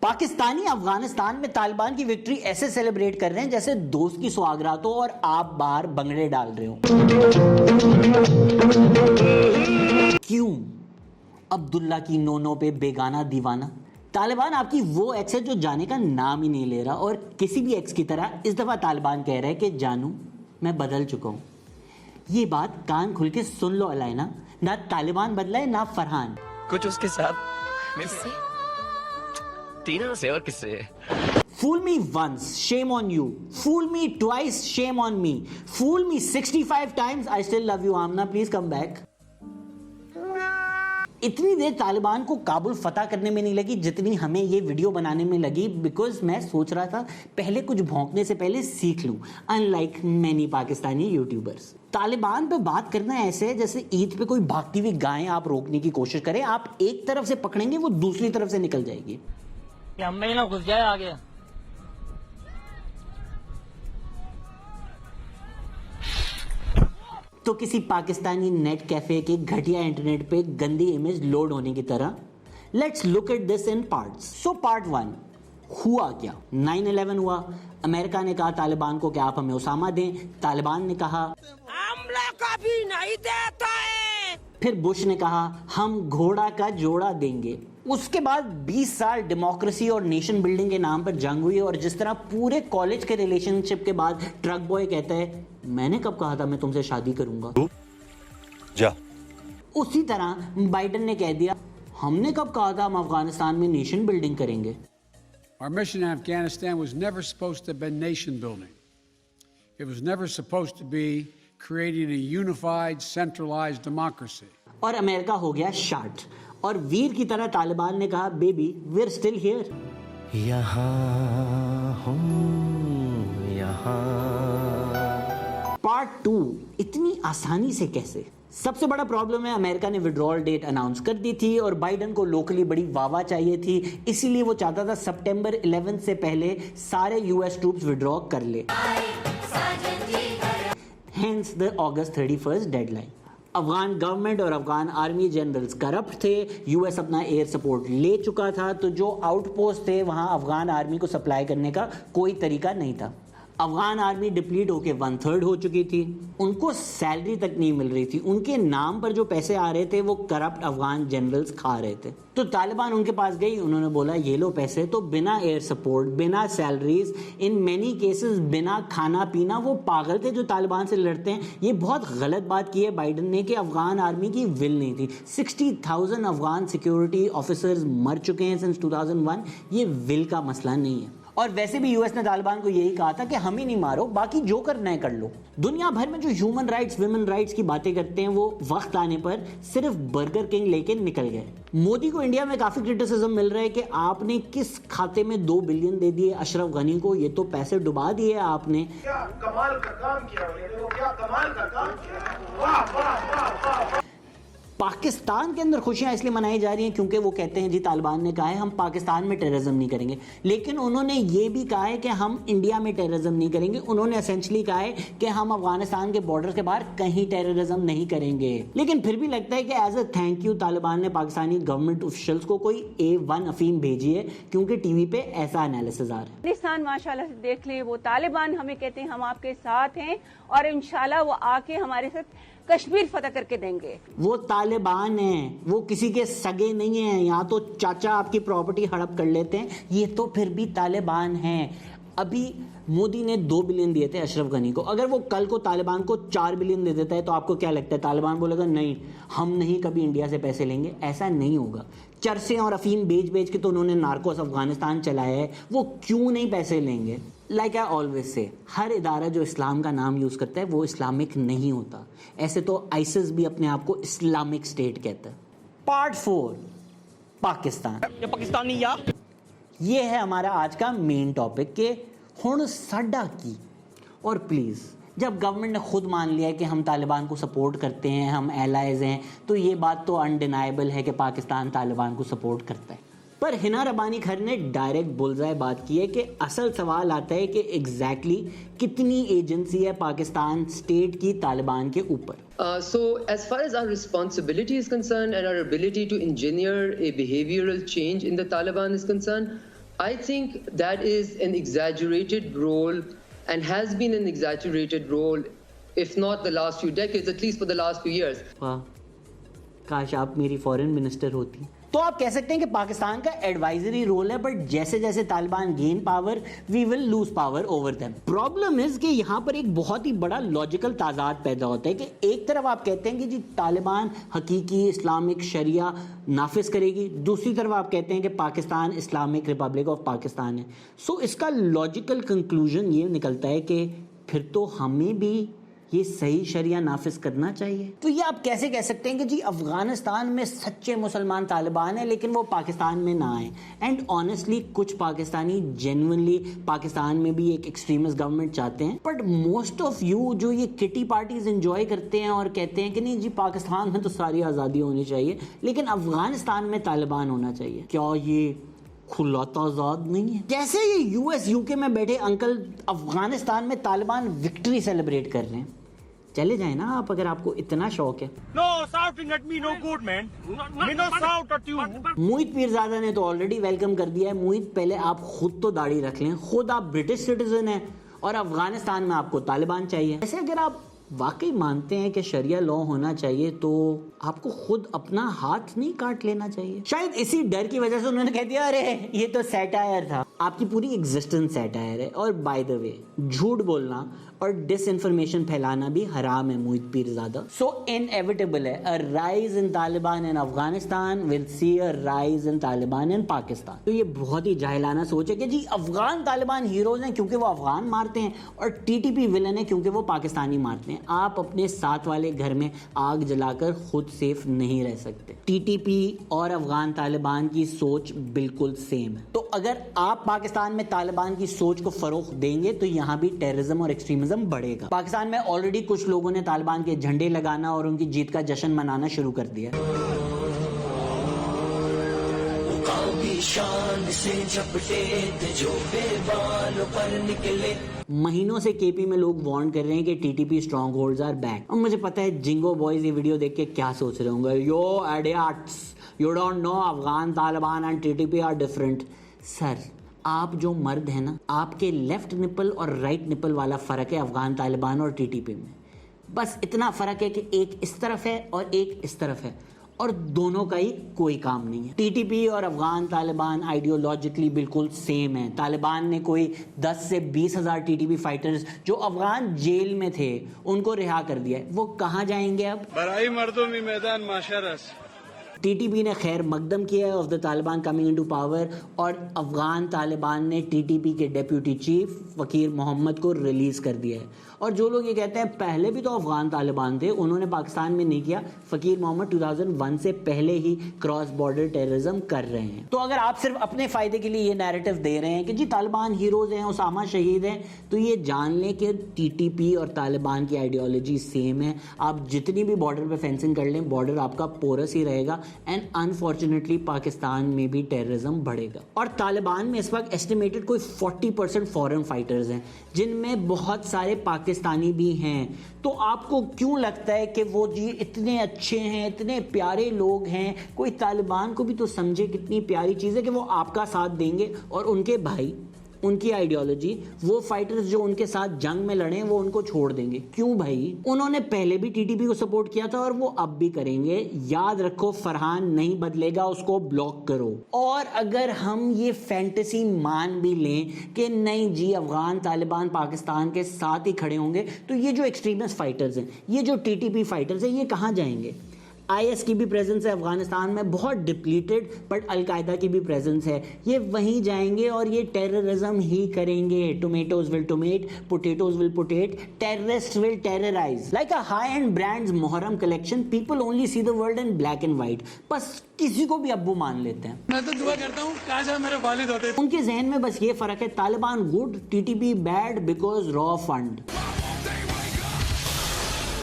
पाकिस्तानी अफगानिस्तान में तालिबान की विक्ट्री ऐसे सेलिब्रेट कर रहे हैं जैसे दोस्त की सुहागरात हो और आप बाहर बंगड़े डाल रहे हो। क्यों? अब्दुल्ला की नोनो पे बेगाना दीवाना। तालिबान आपकी वो एक्स है जो जाने का नाम ही नहीं ले रहा, और किसी भी एक्स की तरह इस दफा तालिबान कह रहा है कि जानू मैं बदल चुका हूं। ये बात कान खुल के सुन लो अलाइना, ना तालिबान बदला है ना फरहान। कुछ उसके साथ टीना से और किससे? Fool me once, shame on you. Fool me twice, shame on me. Fool me 65 times, I still love you. Amna, please come back. इतनी देर तालिबान को काबुल फतह करने में नहीं लगी जितनी हमें ये वीडियो बनाने में लगी, बिकॉज मैं सोच रहा था पहले कुछ भौंकने से पहले सीख लूं, unlike many Pakistani YouTubers. Taliban पे बात करना ऐसे है जैसे ईद पे कोई भागती हुई गाय आप रोकने की कोशिश करें, आप एक तरफ से पकड़ेंगे वो दूसरी तरफ से निकल जाएगी। महीना घुस जाए आगे। तो किसी पाकिस्तानी नेट कैफे के घटिया इंटरनेट पे गंदी इमेज लोड होने की तरह। Let's look at this in parts. So part 1, हुआ क्या? 9/11 हुआ। अमेरिका ने कहा तालिबान को कि आप हमें उसामा दें। तालिबान ने कहा हमला कभी नहीं देता है। फिर बुश ने कहा हम घोड़ा का जोड़ा देंगे। उसके बाद 20 साल डेमोक्रेसी और नेशन बिल्डिंग के नाम पर जंग हुई, और जिस तरह पूरे कॉलेज के रिलेशनशिप के बाद ट्रक बॉय कहता है मैंने कब कहा था मैं तुमसे शादी करूंगा, जा। उसी तरह बाइडेन ने कह दिया हमने कब कहा था हम अफगानिस्तान में नेशन बिल्डिंग करेंगे। Our mission in Afghanistan was never supposed to be nation building. It was never supposed to be creating a unified, centralized democracy. और अमेरिका हो गया शार्ट, और वीर की तरह तालिबान ने कहा baby we are still here. यहाँ हूँ यहाँ। पार्ट 2, इतनी आसानी से कैसे? सबसे बड़ा प्रॉब्लम है अमेरिका ने विड्रॉल डेट अनाउंस कर दी थी और बाइडेन को लोकली बड़ी वाहवाह चाहिए थी, इसीलिए वो चाहता था सितंबर 11 से पहले सारे यूएस ट्रूप्स विड्रॉ कर ले, hence the August 31 deadline. Afghan government और अफगान आर्मी जनरल्स करप्ट थे, यूएस अपना एयर सपोर्ट ले चुका था, तो जो आउटपोस्ट थे वहां अफगान आर्मी को सप्लाई करने का कोई तरीका नहीं था। अफगान आर्मी डिप्लीट होके 1/3 हो चुकी थी, उनको सैलरी तक नहीं मिल रही थी, उनके नाम पर जो पैसे आ रहे थे वो करप्ट अफगान जनरल्स खा रहे थे। तो तालिबान उनके पास गई, उन्होंने बोला ये लो पैसे, तो बिना एयर सपोर्ट, बिना सैलरीज, इन मैनी केसेस बिना खाना पीना, वो पागल थे जो तालिबान से लड़ते हैं। ये बहुत गलत बात की है बाइडेन ने कि अफगान आर्मी की विल नहीं थी। 60,000 अफगान सिक्योरिटी ऑफिसर्स मर चुके हैं सिंस 2001, ये विल का मसला नहीं है। और वैसे भी यूएस ने तालिबान को यही कहा था कि हम ही नहीं मारो, बाकी जो करना है कर लो। दुनिया भर में जो ह्यूमन राइट्स, विमेन राइट्स की बातें करते हैं वो वक्त आने पर सिर्फ बर्गर किंग लेके निकल गए। मोदी को इंडिया में काफी क्रिटिसिज्म मिल रहा है कि आपने किस खाते में 2 बिलियन दे दिए अशरफ गनी को, ये तो पैसे डुबा दिए आपने। क्या कमाल का काम किया, क्या कमाल का काम किया, वाह वाह वाह वाह। पाकिस्तान के अंदर खुशियां इसलिए मनाई जा रही हैं क्योंकि वो कहते हैं जी तालिबान ने कहा है हम पाकिस्तान में टेररिज्म नहीं करेंगे, लेकिन उन्होंने ये भी कहा है कि हम इंडिया में टेररिज्म नहीं करेंगे। उन्होंने एसेंशियली कहा है कि हम अफगानिस्तान के बॉर्डर के बाहर कहीं टेररिज्म नहीं करेंगे। लेकिन फिर भी लगता है कि as a thank you Taliban ने पाकिस्तानी गवर्नमेंट ऑफिशियल्स को कोई A1 अफीम भेजी है, क्योंकि टीवी पे ऐसा एनालिसिस आ रहा है। अफगानिस्तान माशाल्लाह से देख ले, वो तालिबान हमें कहते हैं हम आपके साथ हैं और इंशाल्लाह वो आके हमारे साथ कश्मीर फतह करके देंगे। वो तालिबान हैं, वो किसी के सगे नहीं हैं। यहाँ तो चाचा आपकी प्रॉपर्टी हड़प कर लेते हैं, ये तो फिर भी तालिबान हैं। अभी मोदी ने 2 बिलियन दिए थे अशरफ गनी को, अगर वो कल को तालिबान को 4 बिलियन दे देता है तो आपको क्या लगता है तालिबान बोलेगा नहीं हम नहीं कभी इंडिया से पैसे लेंगे? ऐसा नहीं होगा। चरसे और अफीम बेच बेच के तो उन्होंने नार्कोस अफगानिस्तान चलाया है, वो क्यों नहीं पैसे लेंगे? लाइक आई ऑलवेज से, हर इदारा जो इस्लाम का नाम यूज करता है वो इस्लामिक नहीं होता। ऐसे तो आइसिस भी अपने आप को इस्लामिक स्टेट कहता है। पार्ट 4, पाकिस्तान। ये पाकिस्तानी या ये है हमारा आज का मेन टॉपिक के हुण साडा की। और प्लीज जब गवर्नमेंट ने खुद मान लिया है कि हम तालिबान को सपोर्ट करते हैं, हम एलाइज हैं, तो ये बात तो अनडिनाइबल है कि पाकिस्तान तालिबान को सपोर्ट करता है। पर हिना रबानी खर ने डायरेक्ट बुलजाए बात की है कि असल सवाल आता है कि एग्जैक्टली कितनी एजेंसी है पाकिस्तान स्टेट की तालिबान के ऊपर। So as far as our responsibility is concerned and our ability to engineer a behavioral change in the Taliban is concerned, I think that is an exaggerated role and has been an exaggerated role, if not the last few decades, at least for the last few years. वाह, काश आप मेरी foreign minister होती। तो आप कह सकते हैं कि पाकिस्तान का एडवाइजरी रोल है, बट जैसे जैसे Taliban gain power we will lose power over them. Problem is कि यहाँ पर एक बहुत ही बड़ा लॉजिकल ताजाद पैदा होता है कि एक तरफ आप कहते हैं कि जी तालिबान हकीकी इस्लामिक शरिया नाफिज करेगी, दूसरी तरफ आप कहते हैं कि Pakistan Islamic Republic of Pakistan है। सो इसका लॉजिकल कंक्लूजन ये निकलता है कि फिर तो हमें भी ये सही शरिया नाफिज करना चाहिए। तो ये आप कैसे कह सकते हैं कि जी अफगानिस्तान में सच्चे मुसलमान तालिबान है लेकिन वो पाकिस्तान में ना आए। एंड ऑनेस्टली कुछ पाकिस्तानी जेन्युइनली पाकिस्तान में भी एक एक्सट्रीमिस्ट गवर्नमेंट चाहते हैं, बट मोस्ट ऑफ यू जो ये किटी पार्टीज एंजॉय करते हैं और कहते हैं कि नहीं जी पाकिस्तान में तो सारी आज़ादी होनी चाहिए लेकिन अफगानिस्तान में तालिबान होना चाहिए, क्या ये खुला ताजाद नहीं है? जैसे ये यूएस यूके में बैठे अंकल अफगानिस्तान में तालिबान विक्ट्री सेलिब्रेट कर रहे हैं, चले जाए ना आप अगर आपको इतना शौक है। No shouting at me, no good man. Me no shout at you. मोहित पीरजादा ने तो ऑलरेडी वेलकम कर दिया है। मोहित पहले आप खुद तो दाढ़ी रख लें, खुद आप ब्रिटिश सिटीजन हैं और अफगानिस्तान में आपको तालिबान चाहिए। ऐसे अगर आप वाकई मानते हैं कि शरिया लॉ होना चाहिए तो आपको खुद अपना हाथ नहीं काट लेना चाहिए। शायद इसी डर की वजह से उन्होंने कह दिया अरे ये तो सैटायर था। आपकी पूरी एग्जिस्टेंस सैटायर है। और बाय द वे झूठ बोलना और डिसइंफॉर्मेशन फैलाना भी हराम है मोहित Pirzada. So inevitable is a rise in Taliban in Afghanistan will see a rise in Taliban in Pakistan. तो ये बहुत ही जाहिलाना सोच है कि जी अफगान तालिबान हीरोज हैं क्योंकि वो अफगान मारते हैं और टीटीपी विलन है क्योंकि वो पाकिस्तानी मारते हैं। आप अपने साथ वाले घर में आग जलाकर खुद सेफ नहीं रह सकते। टीटीपी और अफगान तालिबान की सोच बिल्कुल सेम है। तो अगर आप पाकिस्तान में तालिबान की सोच को फरोग देंगे तो यहाँ भी टेररिज्म और एक्सट्रीमिज्म बढ़ेगा। पाकिस्तान में ऑलरेडी कुछ लोगों ने तालिबान के झंडे लगाना और उनकी जीत का जश्न मनाना शुरू कर दिया। महीनों से केपी में लोग वार्न कर रहे हैं कि TTP strong holds are back. और मुझे पता है जिंगो बॉयज ये वीडियो देख के क्या सोच रहे होंगे, yo idiots you don't know Afghan Taliban and TTP are different. Sir आप जो मर्द है ना, आपके लेफ्ट निपल और राइट निपल वाला फर्क है अफगान तालिबान और टीटीपी में। बस इतना फर्क है कि एक इस तरफ है और एक इस तरफ है और दोनों का ही कोई काम नहीं है। टीटीपी और अफगान तालिबान आइडियोलॉजिकली बिल्कुल सेम है। तालिबान ने कोई 10 से 20 हज़ार टीटीपी फाइटर्स जो अफगान जेल में थे उनको रिहा कर दिया है। वो कहाँ जाएंगे अब? बराई मर्दों में मैदान माशरस। टीटीपी ने खैर मकदम किया है of the Taliban coming into power और अफगान तालिबान ने टीटीपी के डेप्यूटी चीफ फकीर मोहम्मद को रिलीज कर दिया है। और जो लोग ये कहते हैं पहले भी तो अफगान तालिबान थे, उन्होंने पाकिस्तान में नहीं किया। फकीर मोहम्मद 2001 से पहले ही क्रॉस बॉर्डर टेररिज्म कर रहे हैं। तो अगर आप सिर्फ अपने फायदे के लिए ये नैरेटिव दे रहे हैं कि जी तालिबान हीरोज हैं, उसामा शहीद हैं, तो ये जान लें कि टीटीपी और तालिबान की आइडियोलॉजी सेम है। आप जितनी भी बॉर्डर पे फेंसिंग कर लें, बॉर्डर आपका पोरस ही रहेगा एंड अनफॉर्चुनेटली पाकिस्तान में भी टेररिज्म बढ़ेगा। और तालिबान में इस वक्त एस्टिमेटेड कोई 40% फॉरेन फाइटर्स हैं जिनमें बहुत सारे पाकिस्तानी भी हैं। तो आपको क्यों लगता है कि वो जी इतने अच्छे हैं, इतने प्यारे लोग हैं? कोई तालिबान को भी तो समझे कितनी प्यारी चीज़ है कि वो आपका साथ देंगे और उनके भाई, उनकी आइडियोलॉजी, वो फाइटर्स जो उनके साथ जंग में लड़े वो उनको छोड़ देंगे। क्यों भाई? उन्होंने पहले भी टीटीपी को सपोर्ट किया था और वो अब भी करेंगे। याद रखो फरहान नहीं बदलेगा, उसको ब्लॉक करो। और अगर हम ये फैंटेसी मान भी लें कि नहीं जी अफगान तालिबान पाकिस्तान के साथ ही खड़े होंगे, तो ये जो एक्सट्रीमिस्ट फाइटर्स हैं, ये जो टीटीपी फाइटर्स हैं, ये कहाँ जाएंगे? आईएस की भी प्रेजेंस है अफगानिस्तान में, बहुत डिप्लीटेड, बट अलकायदा की भी प्रेजेंस है। ये वहीं जाएंगे और ये टेररिज्म ही करेंगे। Tomatoes will tomate, potatoes will potate, terrorist will terrorise. Like a high end brands Muharram collection, people only see the world in black and white. बस किसी को भी अब्बू मान लेते हैं। मैं तो दुआ करता हूँ काश मेरे वालिद होते। उनके जहन में बस ये फर्क है, Taliban good, TTP bad because raw fund.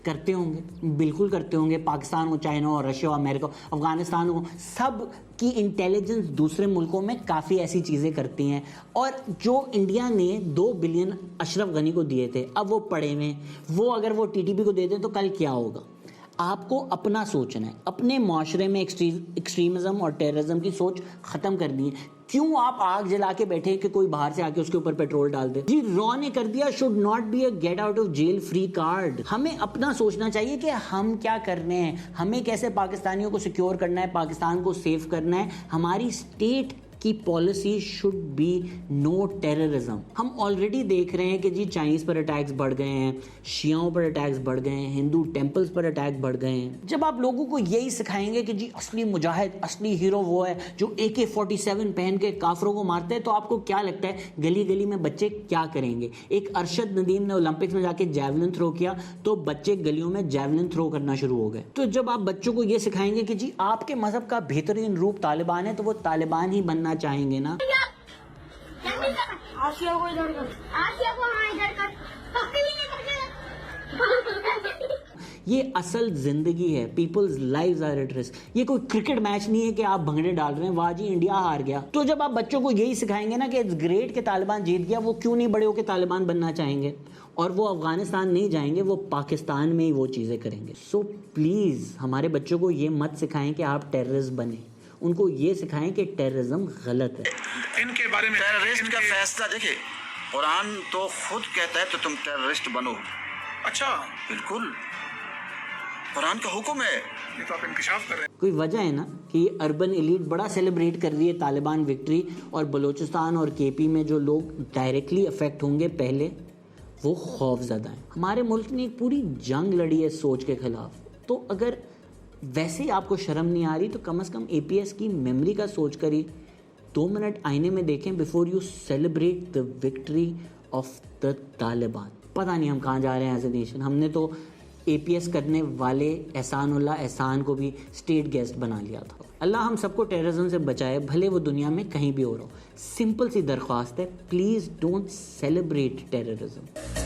करते होंगे, बिल्कुल करते होंगे। पाकिस्तान हो, चाइना हो, रशिया हो, अमेरिका हो, अफगानिस्तान हो, सब की इंटेलिजेंस दूसरे मुल्कों में काफ़ी ऐसी चीज़ें करती हैं। और जो इंडिया ने 2 बिलियन अशरफ गनी को दिए थे, अब वो पड़े हुए, वो अगर वो टीटीपी को दे दें तो कल क्या होगा? आपको अपना सोचना है, अपने माशरे में एक्सट्रीमिज्म और टेररिज्म की सोच ख़त्म करनी है। क्यों आप आग जला के बैठे कि कोई बाहर से आके उसके ऊपर पेट्रोल डाल दे? जी रॉ ने कर दिया, should not be a get out of jail free card. हमें अपना सोचना चाहिए कि हम क्या करने हैं, हमें कैसे पाकिस्तानियों को सिक्योर करना है, पाकिस्तान को सेफ करना है। हमारी स्टेट की policy should be no terrorism. हम ऑलरेडी देख रहे हैं कि जी चाइनीज पर अटैक्स बढ़ गए हैं, शियाओं पर अटैक्स बढ़ गए हैं, हिंदू टेम्पल्स पर अटैक बढ़ गए हैं। जब आप लोगों को यही सिखाएंगे कि जी असली मुजाहिद, असली हीरो वो है जो AK-47 पहन के काफरों को मारते हैं, तो आपको क्या लगता है गली गली में बच्चे क्या करेंगे? एक अरशद नदीम ने ओलंपिक्स में जाके जैवलिन थ्रो किया तो बच्चे गलियों में जैवलिन थ्रो करना शुरू हो गए। तो जब आप बच्चों को ये सिखाएंगे कि जी आपके मजहब का बेहतरीन रूप तालिबान है, तो वो तालिबान ही बनना चाहेंगे ना। आसिया को इधर कर, आसिया को हाँ इधर कर, पक्के भी नहीं करके। ये असल जिंदगी है, peoples lives are at risk. ये कोई क्रिकेट मैच नहीं है कि आप भंगड़े डाल रहे हैं, वाह जी इंडिया हार गया। तो जब आप बच्चों को यही सिखाएंगे ना कि इट्स ग्रेट कि तालिबान जीत गया, वो क्यों नहीं बड़े होकर तालिबान बनना चाहेंगे? और वो अफगानिस्तान नहीं जाएंगे, वो पाकिस्तान में ही वो चीज़ें करेंगे। सो प्लीज़ हमारे बच्चों को ये मत सिखाएं कि आप टेररिस्ट बने, उनको ये सिखाएं कि टेररिज्म गलत है। इनके बारे में टेररिस्ट का फैसला देखिए, कुरान तो खुद कहता है तो तुम टेररिस्ट बनो। अच्छा, बिल्कुल, कुरान का हुक्म है। ये तो आप इंकशाफ कर रहे हैं। कोई वजह है ना कि ये अर्बन एलीट बड़ा सेलिब्रेट कर रही है तालिबान विक्ट्री, और बलूचिस्तान और KP में जो लोग डायरेक्टली अफेक्ट होंगे पहले, वो खौफजदा हैं। हमारे मुल्क ने एक पूरी जंग लड़ी है सोच के खिलाफ। तो अगर वैसे ही आपको शर्म नहीं आ रही तो कम से कम APS की मेमोरी का सोच कर ही 2 मिनट आईने में देखें before you celebrate the victory of the Taliban. पता नहीं हम कहाँ जा रहे हैं एज ए नेशन। हमने तो APS करने वाले एहसानुल्लाह एहसान को भी स्टेट गेस्ट बना लिया था। अल्लाह हम सबको टेररिज्म से बचाए, भले वो दुनिया में कहीं भी हो रहा हो। सिंपल सी दरख्वास्त है, प्लीज़ डोंट सेलिब्रेट टेररिज्म।